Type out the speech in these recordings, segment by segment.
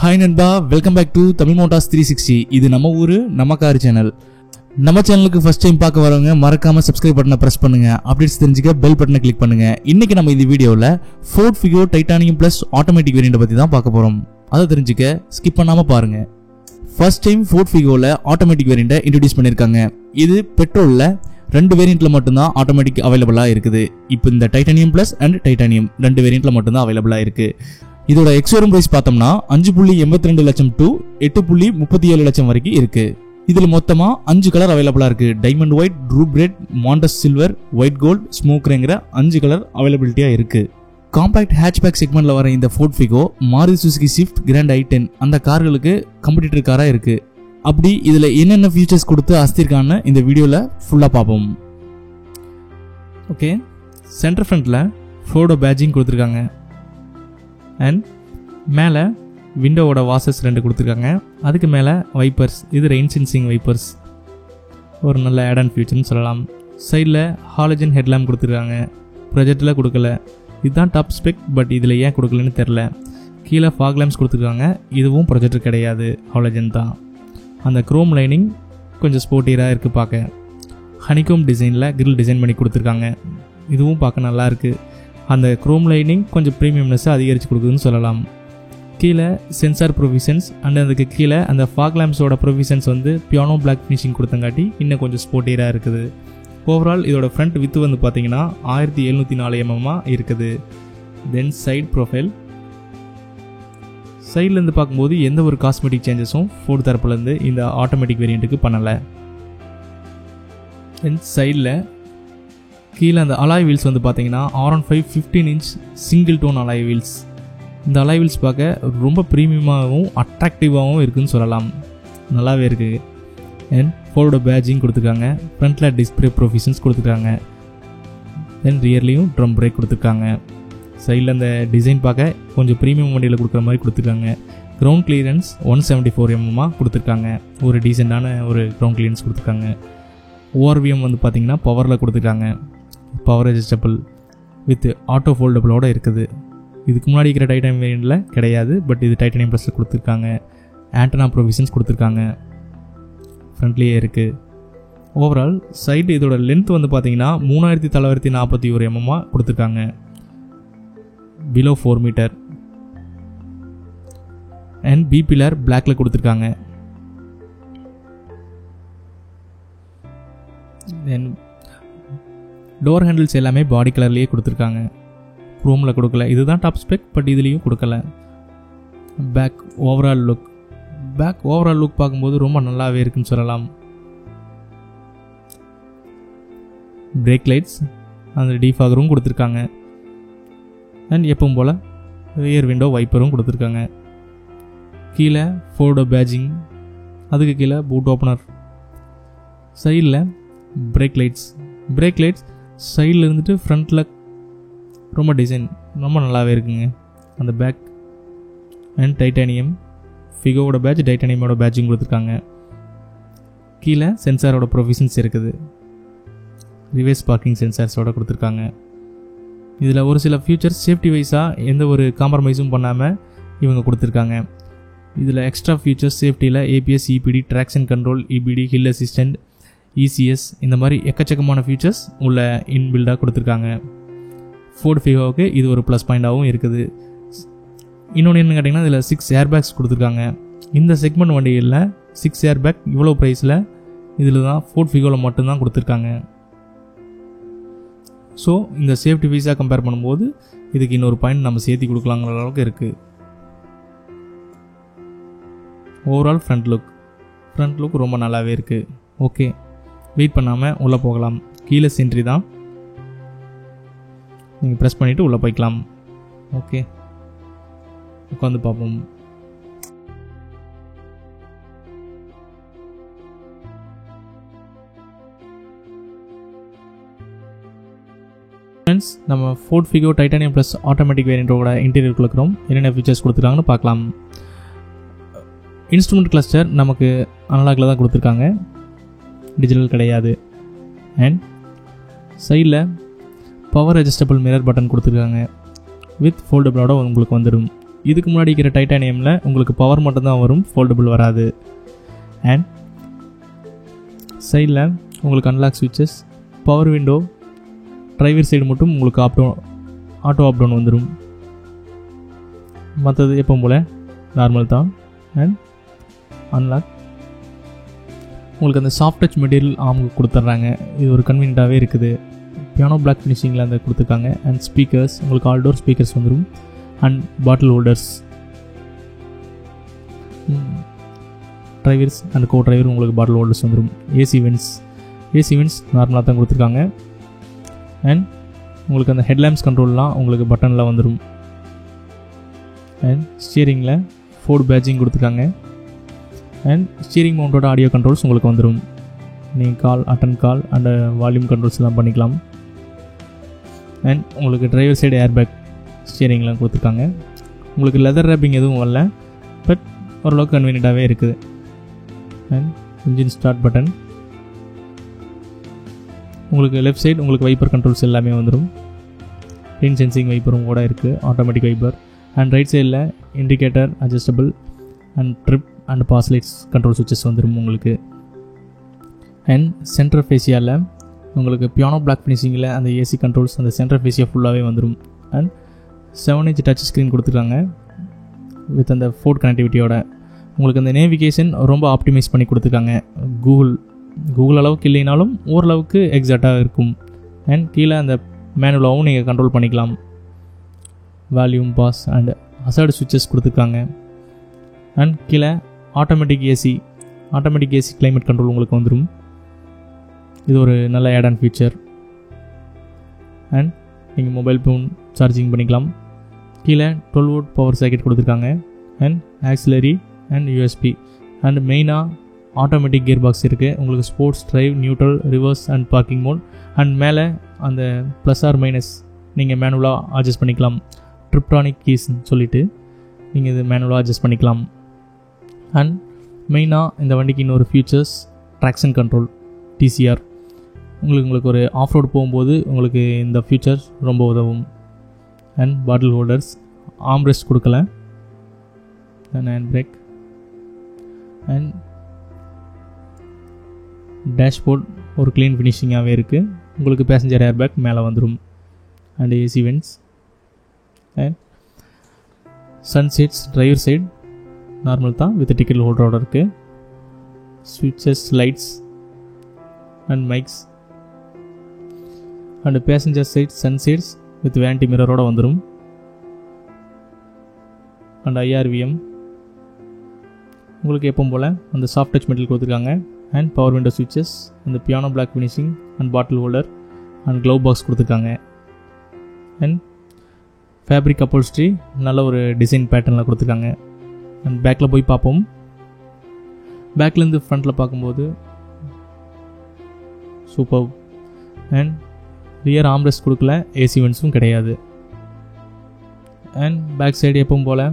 Hi நண்பா, welcome back to Tamil motors 360. இது நம்ம ஊரு நம்ம கார் சேனல். நம்ம சேனலுக்கு ஃபர்ஸ்ட் டைம் பார்க்க வரவங்க மறக்காம சப்ஸ்கிரைப் பட்டனை பிரஸ் பண்ணுங்க. அப்டேட்ஸ் தெரிஞ்சுக்க பெல் பட்டனை கிளிக் பண்ணுங்க. இன்னைக்கு நம்ம இந்த வீடியோல Ford Figo titanium plus automatic variant பத்தி தான் பார்க்க போறோம். அதை தெரிஞ்சுக்க ஸ்கிப் பண்ணாம பாருங்க. ஃபர்ஸ்ட் டைம் Ford Figoல ஆட்டோமேட்டிக் வேரியண்ட்டை இன்ட்ரோடியூஸ் பண்ணிருக்காங்க. இது பெட்ரோல்ல ரெண்டு வேரியண்ட்ல மட்டும்தான் ஆட்டோமேட்டிக் அவைலபிளா இருக்குது. இப்போ இந்த டைட்டானியம் பிளஸ் அண்ட் டைட்டானியம் ரெண்டு வேரியண்ட்ல மட்டும்தான் அவைலபிளா இருக்கு. இதோட எக்ஸ்ஷோரூம் பிரைஸ் பார்த்தோம்னா 5.82 லட்சம் டு 8.37 லட்சம் வரைக்கும் இருக்கு. இதுல மொத்தமா 5 கலர் அவைலபிளா இருக்கு. Diamond white, troop red, moondust silver, white gold, ஸ்மோக்ங்கிற 5 கலர் அவைலபிலிட்டியா இருக்கு. காம்பாக்ட் ஹேட்ச்பேக் செக்மெண்ட்ல வர இந்த Ford Figo Maruti Suzuki Swift, grand i10 அந்த கார்களுக்கு கம்பெடிட்டர் காரா இருக்கு. அப்படி இதுல என்னென்ன ஃபீச்சர்ஸ் கொடுத்து அஸ்திருக்கான்னு இந்த வீடியோல ஃபுல்லா பார்ப்போம். ஓகே, சென்டர் ஃப்ரண்ட்ல Ford பேட்ஜிங் கொடுத்துருக்காங்க. அண்ட் மேலே விண்டோவோட வாசஸ் 2 கொடுத்துருக்காங்க. அதுக்கு மேலே வைப்பர்ஸ், இது ரெயின் சென்சிங் வைப்பர்ஸ், ஒரு நல்ல ஆட் ஆன் ஃபீச்சர்னு சொல்லலாம். சைடில் ஹாலஜன் ஹெட்லாம்ப் கொடுத்துருக்காங்க. ப்ரொஜெக்டில் கொடுக்கல, இதுதான் டாப் ஸ்பெக், பட் இதில் ஏன் கொடுக்கலன்னு தெரில. கீழே ஃபாக் லேம்ப்ஸ் கொடுத்துருக்காங்க. இதுவும் ப்ரொஜெக்டர் கிடையாது, ஹாலஜன் தான். அந்த க்ரோம் லைனிங் கொஞ்சம் ஸ்போர்ட்டியராக இருக்குது பார்க்க. ஹனிகோம் டிசைனில் கிரில் டிசைன் பண்ணி கொடுத்துருக்காங்க. இதுவும் பார்க்க நல்லா இருக்குது. அந்த க்ரோம் லைனிங் கொஞ்சம் ப்ரீமியம்னஸை அதிகரித்து கொடுக்குதுன்னு சொல்லலாம். கீழே சென்சார் ப்ரொவிஷன்ஸ் அண்ட் அதுக்கு கீழே அந்த ஃபாக் லேம்ப்ஸோட ப்ரொவிஷன்ஸ் வந்து பியானோ பிளாக் ஃபினிஷிங் கொடுத்தங்காட்டி இன்னும் கொஞ்சம் ஸ்போர்ட்டியராக இருக்குது. ஓவரால் இதோட ஃப்ரண்ட் வித்து வந்து பார்த்தீங்கன்னா 1704 mm இருக்குது. தென் சைட் ப்ரொஃபைல், சைட்லேருந்து பார்க்கும்போது எந்த ஒரு காஸ்மெட்டிக் சேஞ்சஸும் ஃபோர்ட் தரப்புலேருந்து இந்த ஆட்டோமேட்டிக் வேரியண்ட்டுக்கு பண்ணலை. தென் சைடில் கீழே அந்த அலாய் வீல்ஸ் வந்து பார்த்தீங்கன்னா R15 15 inch single tone alloy wheels. இந்த அலாய் வீல்ஸ் பார்க்க ரொம்ப ப்ரீமியமாகவும் அட்ராக்டிவாகவும் இருக்குதுன்னு சொல்லலாம். நல்லாவே இருக்குது. அண்ட் ஃபோர்டோட பேட்ஜிங் கொடுத்துருக்காங்க. ஃப்ரண்ட்டில் டிஸ்பிளே ப்ரொவிஷன்ஸ் கொடுத்துருக்காங்க. தென் ரியர்லேயும் ட்ரம் பிரேக் கொடுத்துருக்காங்க. சைடில் அந்த டிசைன் பார்க்க கொஞ்சம் ப்ரீமியம் வண்டியில் கொடுக்குற மாதிரி கொடுத்துருக்காங்க. கிரவுண்ட் கிளியரன்ஸ் 174 mm கொடுத்துருக்காங்க. ஒரு டீசெண்டான ஒரு கிரவுண்ட் கிளியரன்ஸ் கொடுத்துருக்காங்க. ஓஆர்விஎம் வந்து பார்த்தீங்கன்னா பவரில் கொடுத்துருக்காங்க. பவர் அட்ஜஸ்டபிள் வித் ஆட்டோ ஃபோல்டபிளோட இருக்குது. இதுக்கு முன்னாடி இருக்கிற டைட்டானியம் வேரியண்ட்டில் கிடையாது, பட் இது டைட்டானியம் ப்ளஸில் கொடுத்துருக்காங்க. ஆண்டனா ப்ரொவிஷன்ஸ் கொடுத்துருக்காங்க. ஃப்ரண்ட்லேயே இருக்குது. ஓவரால் சைடு இதோட லென்த் வந்து பார்த்தீங்கன்னா 3941 mm கொடுத்துருக்காங்க. Below 4 metre. And B pillar பிளாக்ல கொடுத்துருக்காங்க. தென் டோர் ஹேண்டில்ஸ் எல்லாமே பாடி கலர்லேயே கொடுத்துருக்காங்க. க்ரோமில் கொடுக்கல, இதுதான் டாப் ஸ்பெக், பட் இதுலேயும் கொடுக்கல. பேக் ஓவரால் லுக் பார்க்கும்போது ரொம்ப நல்லாவே இருக்குன்னு சொல்லலாம். பிரேக் லைட்ஸ் அந்த டீஃபாகரும் கொடுத்துருக்காங்க. அண்ட் எப்பவும் போல் ரியர் விண்டோ வைப்பரும் கொடுத்துருக்காங்க. கீழே ஃபோர்டோ பேட்ஜிங், அதுக்கு கீழே பூட் ஓப்பனர். சைடில் பிரேக் லைட்ஸ் சைடில் இருந்துட்டு ஃப்ரண்ட்டில் ரொம்ப டிசைன் ரொம்ப நல்லாவே இருக்குங்க. அந்த பேக் அண்ட் டைட்டானியம் ஃபிகோவோட பேட்ச், டைட்டானியமோட பேட்சிங் கொடுத்துருக்காங்க. கீழே சென்சாரோட ப்ரொவிஷன்ஸ் இருக்குது. ரிவர்ஸ் பார்க்கிங் சென்சார்ஸோட கொடுத்துருக்காங்க. இதில் ஒரு சில ஃபியூச்சர்ஸ் சேஃப்டி வைஸாக எந்த ஒரு காம்ப்ரமைஸும் பண்ணாமல் இவங்க கொடுத்துருக்காங்க. இதில் எக்ஸ்ட்ரா ஃபியூச்சர்ஸ் சேஃப்டியில் ABS, EPD, traction control, EBD, hill assistant, ECS இந்த மாதிரி எக்கச்சக்கமான ஃபீச்சர்ஸ் உள்ள இன்பில்டாக கொடுத்துருக்காங்க. Ford Figoவுக்கு இது ஒரு ப்ளஸ் பாயிண்டாகவும் இருக்குது. இன்னொன்று என்ன கேட்டிங்கன்னா இதில் 6 ஏர்பேக்ஸ் கொடுத்துருக்காங்க. இந்த செக்மெண்ட் வண்டிகளில் 6 ஏர்பேக் இவ்வளோ ப்ரைஸில் இதில் தான் Ford Figoவில் மட்டும்தான் கொடுத்துருக்காங்க. ஸோ இந்த சேஃப்டி வைஸாக கம்பேர் பண்ணும்போது இதுக்கு இன்னொரு பாயிண்ட் நம்ம சேர்த்து கொடுக்கலாங்கிற அளவுக்கு இருக்குது. ஓவரால் ஃப்ரண்ட் லுக் ரொம்ப நல்லாவே இருக்குது. ஓகே, வெயிட் பண்ணாமல் உள்ளே போகலாம். கீழே சென்ட்ரி தான், நீங்கள் ப்ரெஸ் பண்ணிவிட்டு உள்ளே போய்க்கலாம். ஓகே, உட்காந்து பார்ப்போம். ஃப்ரெண்ட்ஸ், நம்ம Ford Figo titanium plus automatic வேரியண்ட்டோட இன்டீரியர் இருக்கிறோம். என்னென்ன ஃபீச்சர்ஸ் கொடுத்துருக்காங்கன்னு பார்க்கலாம். இன்ஸ்ட்ருமெண்ட் கிளஸ்டர் நமக்கு அனலாகில் தான் கொடுத்துருக்காங்க, டிஜிட்டல் கிடையாது. அண்ட் சைடில் பவர் அட்ஜஸ்டபிள் மிரர் பட்டன் கொடுத்துருக்காங்க. வித் ஃபோல்டபிளோட உங்களுக்கு வந்துடும். இதுக்கு முன்னாடி இருக்கிற டைட்டானியமில் உங்களுக்கு பவர் மட்டும்தான் வரும், ஃபோல்டபுள் வராது. அண்ட் சைடில் உங்களுக்கு அன்லாக் ஸ்விட்சஸ், பவர் விண்டோ, டிரைவர் சைடு மட்டும் உங்களுக்கு ஆட்டோ அப் டவுன் வந்துடும். மற்றது எப்பவும் போல் நார்மல் தான். அண்ட் அன்லாக் உங்களுக்கு அந்த சாஃப்ட் டச் மெட்டீரியல் ஆர்ம் கொடுத்துட்றாங்க. இது ஒரு கன்வீனியண்ட்டாகவே இருக்குது. பியானோ பிளாக் ஃபினிஷிங்கில் அந்த கொடுத்துருக்காங்க. அண்ட் ஸ்பீக்கர்ஸ் உங்களுக்கு ஆல்டோர் ஸ்பீக்கர்ஸ் வந்துடும். And bottle holders, drivers and go driver உங்களுக்கு பாட்டில் ஹோல்டர்ஸ் வந்துடும். ஏசி வென்ட்ஸ் நார்மலாக தான் கொடுத்துருக்காங்க. அண்ட் உங்களுக்கு அந்த ஹெட்லாம்ப்ஸ் கண்ட்ரோல்லாம் உங்களுக்கு பட்டனில் வந்துடும். அண்ட் ஸ்டியரிங்கில் ஃபோர்டு பேட்ஜிங் கொடுத்துருக்காங்க. அண்ட் ஸ்டீரிங் மவுண்டோட ஆடியோ கண்ட்ரோல்ஸ் உங்களுக்கு வந்துடும். நீங்கள் attend call and volume controls எல்லாம் பண்ணிக்கலாம். அண்ட் உங்களுக்கு டிரைவர் சைடு ஏர்பேக் ஸ்டியரிங்லாம் கொடுத்துருக்காங்க. உங்களுக்கு லெதர் ரேப்பிங் எதுவும் வரல, பட் ஓரளவுக்கு கன்வீனியண்ட்டாகவே இருக்குது. அண்ட் இன்ஜின் ஸ்டார்ட் பட்டன், உங்களுக்கு லெஃப்ட் சைடு உங்களுக்கு வைப்பர் கண்ட்ரோல்ஸ் எல்லாமே வந்துடும். ரெயின் சென்சிங் வைப்பரும் கூட இருக்குது, ஆட்டோமேட்டிக் வைப்பர். அண்ட் ரைட் சைடில் indicator adjustable and trip and pass lights control சுவிட்சஸ் வந்துடும் உங்களுக்கு. அண்ட் சென்டர் ஃபேஸியாவில் உங்களுக்கு பியானோ பிளாக் ஃபினிஷிங்கில் அந்த ஏசி கண்ட்ரோல்ஸ் அந்த சென்டர் ஃபேஸியா ஃபுல்லாகவே வந்துடும். அண்ட் 7-inch டச் ஸ்க்ரீன் கொடுத்துருக்காங்க வித் அந்த ஃபோர்ட் கனெக்டிவிட்டியோட. உங்களுக்கு அந்த நேவிகேஷன் ரொம்ப ஆப்டிமைஸ் பண்ணி கொடுத்துருக்காங்க. கூகுள் அளவுக்கு இல்லைனாலும் ஓரளவுக்கு எக்ஸாக்டாக இருக்கும். அண்ட் கீழே அந்த மேனுவலாகவும் நீங்கள் கண்ட்ரோல் பண்ணிக்கலாம். வால்யூம், பாஸ் அண்ட் ஹசார்டு சுவிட்சஸ் கொடுத்துருக்காங்க. அண்ட் கீழே ஆட்டோமேட்டிக் ஏசி கிளைமேட் கண்ட்ரோல் உங்களுக்கு வந்துடும். இது ஒரு நல்ல ஆட் ஆன் ஃபீச்சர். அண்ட் நீங்கள் மொபைல் ஃபோன் சார்ஜிங் பண்ணிக்கலாம். கீழே 12V பவர் சாக்கெட் கொடுத்துருக்காங்க. And auxiliary and USB. And மெயினாக ஆட்டோமேட்டிக் கியர் பாக்ஸ் இருக்குது. உங்களுக்கு sports, drive, neutral, reverse and parking mode. And மேலே அந்த ப்ளஸ் ஆர் மைனஸ் நீங்கள் மேனுவலாக அட்ஜஸ்ட் பண்ணிக்கலாம். ட்ரிப்டானிக் கீஸ்ன்னு சொல்லிவிட்டு நீங்கள் இது மேனுவலாக அட்ஜஸ்ட் பண்ணிக்கலாம். அண்ட் மெயினாக இந்த வண்டிக்கு இன்னொரு ஃபீச்சர்ஸ் ட்ராக்ஷன் கண்ட்ரோல், டிசிஆர். உங்களுக்கு ஒரு ஆஃப் ரோடு போகும்போது உங்களுக்கு இந்த ஃபீச்சர்ஸ் ரொம்ப உதவும். அண்ட் பாட்டில் ஹோல்டர்ஸ், ஆர்ம்ரெஸ்ட் கொடுக்கல. And hand brake. And dashboard ஒரு க்ளீன் ஃபினிஷிங்காகவே இருக்குது. உங்களுக்கு பேசஞ்சர் ஏர்பேக் மேலே வந்துடும். And AC vents. And sun seats driver side normal தான் வித் டிக்கெட் ஹோல்டரோட இருக்குது. ஸ்விட்சஸ், lights and mics. And passenger side sun seats with vanity மிரரோட வந்துடும். அண்ட் IRVM உங்களுக்கு எப்பவும் போல் அந்த சாஃப்ட் டச் மெட்டீரியல் கொடுத்துருக்காங்க. அண்ட் பவர் விண்டோ ஸ்விட்சஸ், அந்த piano black finishing and bottle holder and glove box கொடுத்துருக்காங்க. அண்ட் ஃபேப்ரிக் அப்போல்ஸ்ட்ரி நல்ல ஒரு டிசைன் பேட்டர்னில் கொடுத்துருக்காங்க. அண்ட் பேக்கில் போய் பார்ப்போம். பேக்லேருந்து ஃப்ரண்ட்டில் பார்க்கும்போது சூப்பர். அண்ட் ரியர் ஆர்ம்ரெஸ்ட் கொடுக்கல, ஏசி வென்ட்ஸும் கிடையாது. அண்ட் பேக் சைடு எப்பவும் போல்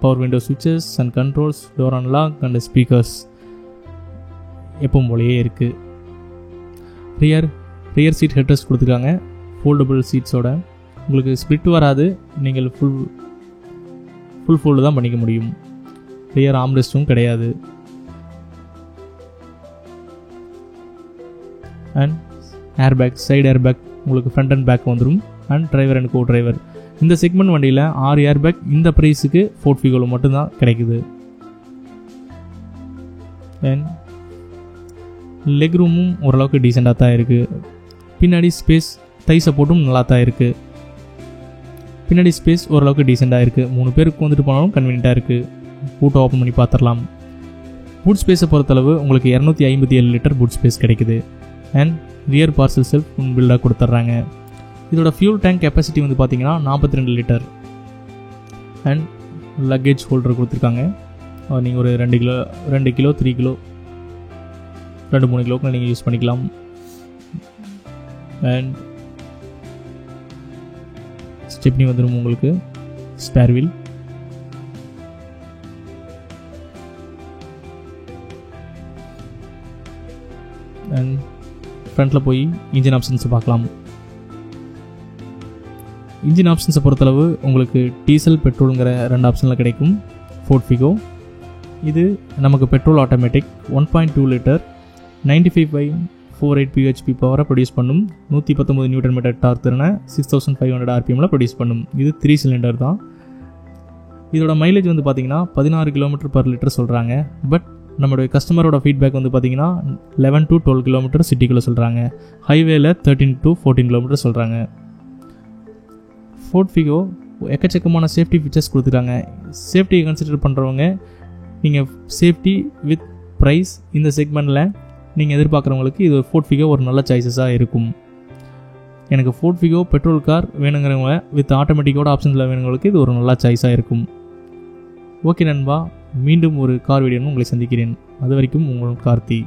பவர் விண்டோ ஸ்விட்சஸ் and controls, door unlock and speakers எப்பவும் போலேயே இருக்குது. ரியர் சீட் ஹெட்ரஸ்ட் கொடுத்துருக்காங்க ஃபோல்டபுள் சீட்ஸோட. உங்களுக்கு ஸ்ப்ளிட் வராது, நீங்கள் ஃபுல் ஃபோல்டு தான் பண்ணிக்க முடியும். ரியர் ஆர்ம்ரெஸ்ட்டும் கிடையாது. அண்ட் ஏர்பேக், சைடு ஏர்பேக் உங்களுக்கு ஃப்ரண்ட் அண்ட் பேக் வந்துடும். And driver and go driver. இந்த செக்மெண்ட் வண்டியில் 6 ஏர்பேக் இந்த ப்ரைஸுக்கு ஃபோர்ட் ஃபிகோவில் மட்டும்தான் கிடைக்குது. அண்ட் லெக் ரூமும் ஓரளவுக்கு டீசெண்டாக தான் இருக்குது. பின்னாடி ஸ்பேஸ், தை சப்போர்ட்டும் நல்லா தான் இருக்குது. பின்னாடி ஸ்பேஸ் ஓரளவுக்கு டீசெண்டாக இருக்குது. 3 பேருக்கு வந்துட்டு போனாலும் கன்வீனியண்ட்டாக இருக்குது. பூட்டை ஓப்பன் பண்ணி பார்த்துடலாம். பூட் ஸ்பேஸை பொறுத்தளவு உங்களுக்கு 257 லிட்டர் பூட் ஸ்பேஸ் கிடைக்குது. அண்ட் ரியர் பார்சல் செல்ஃப் பில்டாக கொடுத்துட்றாங்க. இதோட ஃபியூல் டேங்க் கெப்பாசிட்டி வந்து பார்த்தீங்கன்னா 42 லிட்டர். அண்ட் லக்கேஜ் ஹோல்டர் கொடுத்துருக்காங்க. நீங்கள் ஒரு 2 கிலோ 3 கிலோ 2-3 கிலோக்கு நீங்கள் யூஸ் பண்ணிக்கலாம். அண்ட் ஸ்டெப்னி வந்துடும் உங்களுக்கு. Spare wheel. அண்ட் ஃப்ரண்ட்டில் போய் இன்ஜின் ஆப்ஷன்ஸை பார்க்கலாம். இன்ஜின் ஆப்ஷன்ஸை பொறுத்தளவு உங்களுக்கு டீசல் பெட்ரோலுங்கிற 2 ஆப்ஷனில் கிடைக்கும் ஃபோர்ட் ஃபிகோ. இது நமக்கு பெட்ரோல் ஆட்டோமேட்டிக் 1.2 லிட்டர் 95/48 PHP பவரை ப்ரொடியூஸ் பண்ணும். 119 நியூட்டன் மீட்டர் டார்க் திறனை 6500 RPMல ப்ரொடியூஸ் பண்ணும். இது 3 சிலிண்டர் தான். இதோட மைலேஜ் வந்து பார்த்தீங்கன்னா 16 km/லிட்டர் சொல்கிறாங்க. பட் நம்மளுடைய கஸ்டமரோட ஃபீட்பேக் வந்து பார்த்தீங்கன்னா 11 to 12 km சிட்டிக்குள்ளே சொல்கிறாங்க. ஹைவேல 13 to 14 km சொல்கிறாங்க. ஃபோர்ட் ஃபிகோ எக்கச்சக்கமான சேஃப்டி ஃபீச்சர்ஸ் கொடுத்துருக்காங்க. சேஃப்டியை கன்சிடர் பண்ணுறவங்க நீங்கள் சேஃப்டி வித் ப்ரைஸ் இந்த செக்மெண்ட்டில் நீங்கள் எதிர்பார்க்குறவங்களுக்கு இது ஃபோர்ட் ஃபிகோ ஒரு நல்ல சாய்ஸஸாக இருக்கும். எனக்கு ஃபோர்ட் ஃபிகோ பெட்ரோல் கார் வேணுங்கிறவங்க வித் ஆட்டோமேட்டிக்கோட ஆப்ஷன்ஸில் வேணுங்களுக்கு இது ஒரு நல்ல சாய்ஸாக இருக்கும். ஓகே நண்பா, மீண்டும் ஒரு கார் வீடியோன்னு உங்களை சந்திக்கிறேன். அது வரைக்கும் உங்கள் கார்த்தி.